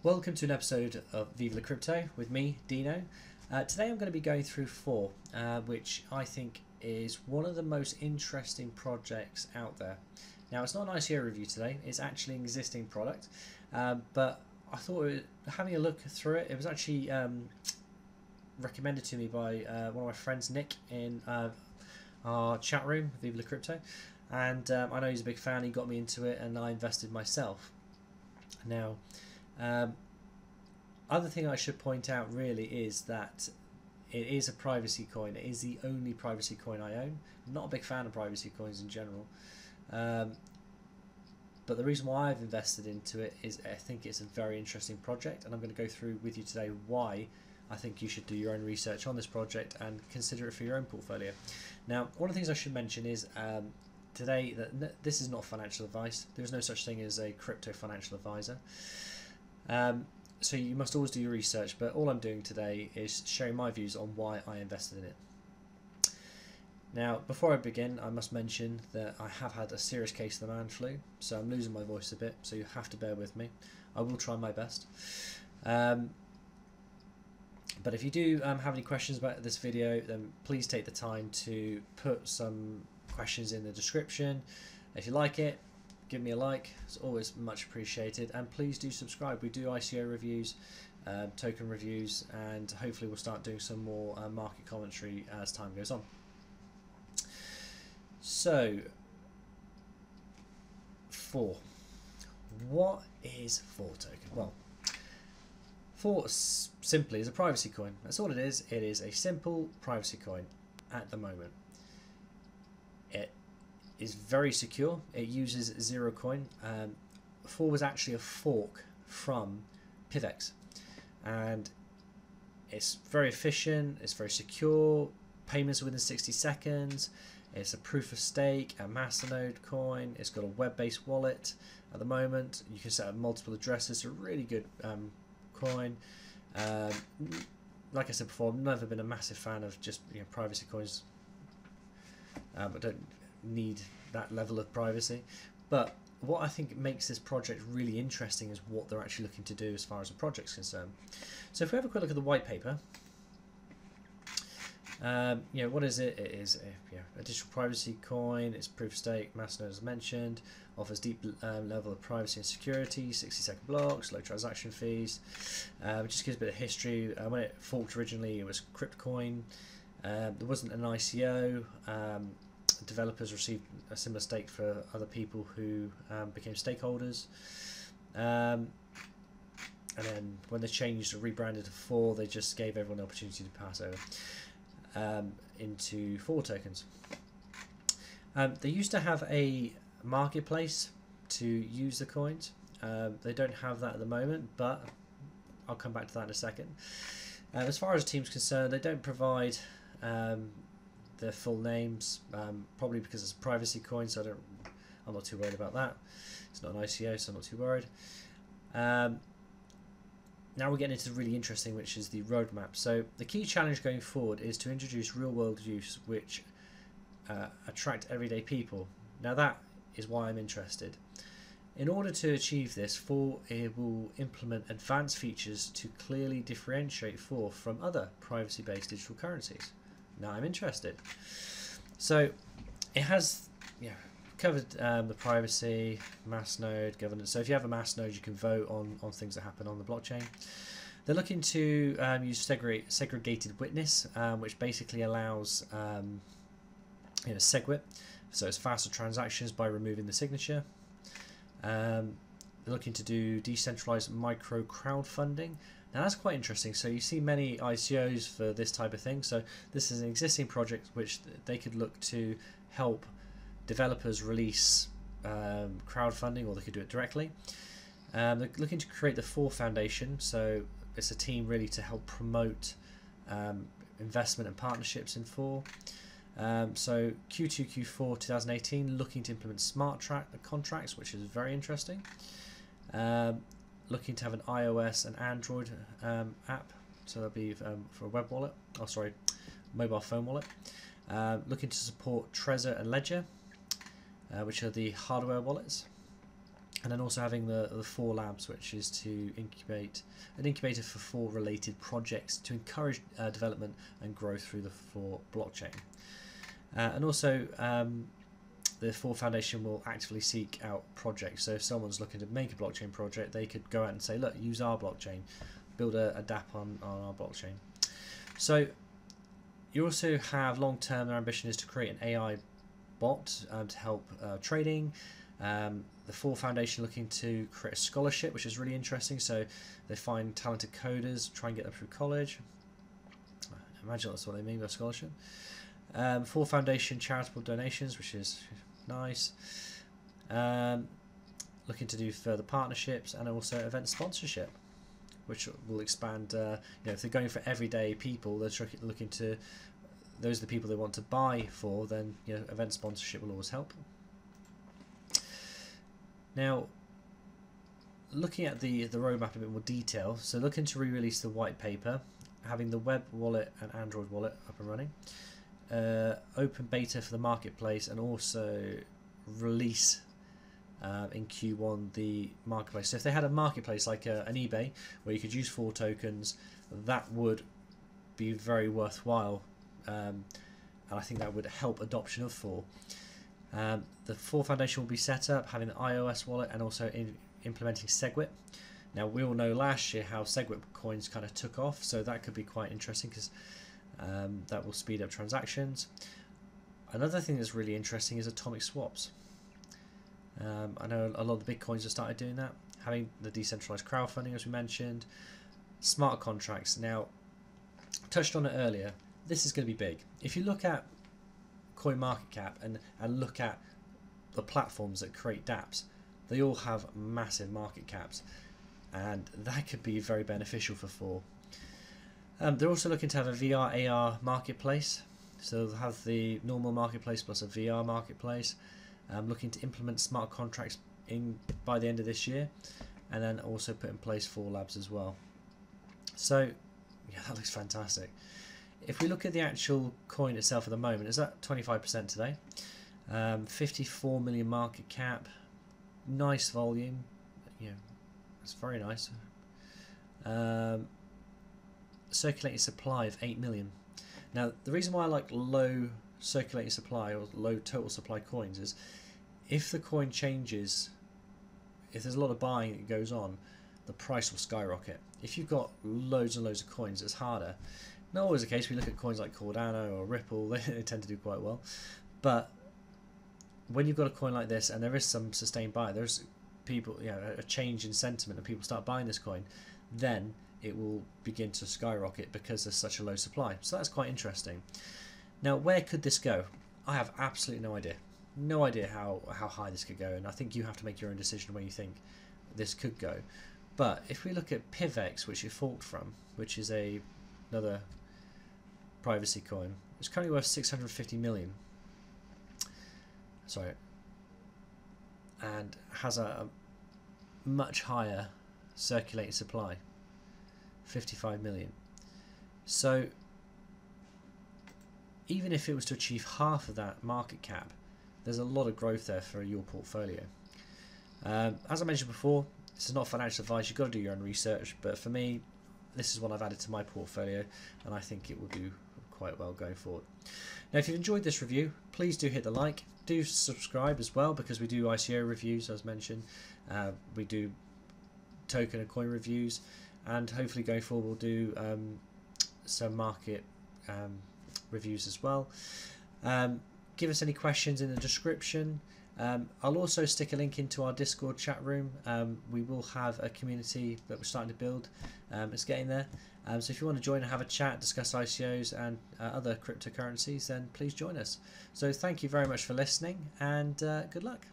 Welcome to an episode of Viva Crypto with me, Dino. Today I'm going to be going through Phore, which I think is one of the most interesting projects out there. Now, it's not an ICO review today, it's actually an existing product, but I thought having a look through it, it was actually recommended to me by one of my friends, Nick, in our chat room, Viva Crypto, and I know he's a big fan. He got me into it and I invested myself. Now, other thing I should point out really is that it is a privacy coin. It is the only privacy coin I own. I'm not a big fan of privacy coins in general, but the reason why I've invested into it is I think it's a very interesting project, and I'm going to go through with you today why I think you should do your own research on this project and consider it for your own portfolio. Now, one of the things I should mention is today that this is not financial advice. There is no such thing as a crypto financial advisor. So you must always do your research, but all I'm doing today is sharing my views on why I invested in it. Now, before I begin, I must mention that I have had a serious case of the man flu, so I'm losing my voice a bit, so you have to bear with me. I will try my best. But if you do have any questions about this video, then please take the time to put some questions in the description. If you like it, give me a like. It's always much appreciated, and please do subscribe. We do ICO reviews, token reviews, and hopefully we'll start doing some more market commentary as time goes on. So, Phore. What is Phore token? Well, Phore simply is a privacy coin. That's all it is. It is a simple privacy coin at the moment. It is very secure. It uses zero coin. Phore was actually a fork from PivX, and it's very efficient. It's very secure. Payments are within 60 seconds. It's a proof of stake, a masternode coin. It's got a web-based wallet at the moment. You can set up multiple addresses. It's a really good coin. Like I said before, I've never been a massive fan of just privacy coins. I don't need that level of privacy, but what I think makes this project really interesting is what they're actually looking to do as far as the project's concerned. So if we have a quick look at the white paper, what is it? It is a digital privacy coin. It's proof of stake, masternode as mentioned, offers deep level of privacy and security, 60-second blocks, low transaction fees, which just gives a bit of history. When it forked originally, it was CryptCoin. There wasn't an ICO. Developers received a similar stake for other people who became stakeholders, and then when they changed or rebranded to Phore, they just gave everyone the opportunity to pass over into Phore tokens. They used to have a marketplace to use the coins. They don't have that at the moment, but I'll come back to that in a second. As far as the team's concerned, they don't provide their full names, probably because it's a privacy coin, so I'm not too worried about that. It's not an ICO, so I'm not too worried. Now we're getting into the really interesting, which is the roadmap. So the key challenge going forward is to introduce real-world use which attract everyday people. Now that is why I'm interested. In order to achieve this, Phore will implement advanced features to clearly differentiate Phore from other privacy-based digital currencies. Now I'm interested. So it has covered the privacy, masternode, governance. So if you have a masternode, you can vote on things that happen on the blockchain. They're looking to use segregated witness, which basically allows SegWit, so it's faster transactions by removing the signature. They're looking to do decentralized micro crowdfunding. Now that's quite interesting. So you see many ICOs for this type of thing. So this is an existing project which they could look to help developers release crowdfunding, or they could do it directly. They're looking to create the Phore Foundation. So it's a team really to help promote investment and partnerships in Phore. So Q2, Q4 2018, looking to implement smart contracts, which is very interesting. Looking to have an iOS and Android app, so that'll be for a web wallet. Oh, sorry, mobile phone wallet. Looking to support Trezor and Ledger, which are the hardware wallets. And then also having the Phore Labs, which is to incubate an incubator for Phore related projects to encourage development and growth through the Phore blockchain. And also the Phore Foundation will actively seek out projects. So if someone's looking to make a blockchain project, they could go out and say, look, use our blockchain, build a dApp on our blockchain. So you also have long-term, their ambition is to create an AI bot to help trading. The Phore Foundation looking to create a scholarship, which is really interesting. So they find talented coders, try and get them through college. I imagine that's what they mean by scholarship. Phore Foundation charitable donations, which is nice. Looking to do further partnerships and also event sponsorship, which will expand. If they're going for everyday people, they're looking to, those are the people they want to buy for. Then event sponsorship will always help. Now, looking at the roadmap in a bit more detail, so looking to re-release the white paper, having the web wallet and Android wallet up and running, open beta for the marketplace, and also release in Q1 the marketplace. So if they had a marketplace like an eBay where you could use Phore tokens, that would be very worthwhile, and I think that would help adoption of Phore. The Phore Foundation will be set up, having the iOS wallet and also implementing SegWit. Now, we all know last year how SegWit coins kind of took off, so that could be quite interesting because that will speed up transactions. Another thing that's really interesting is atomic swaps. I know a lot of the big coins have started doing that, having the decentralized crowdfunding, as we mentioned, smart contracts. Now, I touched on it earlier, this is going to be big. If you look at CoinMarketCap and look at the platforms that create dApps, they all have massive market caps, and that could be very beneficial for Phore. They're also looking to have a VR AR marketplace, so they'll have the normal marketplace plus a VR marketplace. Looking to implement smart contracts by the end of this year, and then also put in place Phore Labs as well. So yeah, that looks fantastic. If we look at the actual coin itself at the moment, it's at 25% today. 54 million market cap, nice volume, it's very nice. Circulating supply of 8 million. Now, the reason why I like low circulating supply or low total supply coins is if the coin changes, if there's a lot of buying that goes on, the price will skyrocket. If you've got loads and loads of coins, it's harder. Not always the case. We look at coins like Cardano or Ripple, they tend to do quite well. But when you've got a coin like this and there is some sustained buy, there's people, a change in sentiment and people start buying this coin, then it will begin to skyrocket because there's such a low supply. So that's quite interesting. Now, where could this go? I have absolutely no idea. No idea how high this could go, and I think you have to make your own decision where you think this could go. But if we look at PivX, which it forked from, which is another privacy coin, it's currently worth 650 million. Sorry. And has a much higher circulating supply, 55 million. So even if it was to achieve half of that market cap, there's a lot of growth there for your portfolio. As I mentioned before, this is not financial advice, you've got to do your own research, but for me, this is what I've added to my portfolio, and I think it will do quite well going forward. Now, if you've enjoyed this review, please do hit the like, do subscribe as well, because we do ICO reviews, as mentioned, we do token and coin reviews, and hopefully going forward we'll do some market reviews as well. Give us any questions in the description. I'll also stick a link into our Discord chat room. We will have a community that we're starting to build. It's getting there. So if you want to join and have a chat, discuss ICOs and other cryptocurrencies, then please join us. So thank you very much for listening, and good luck.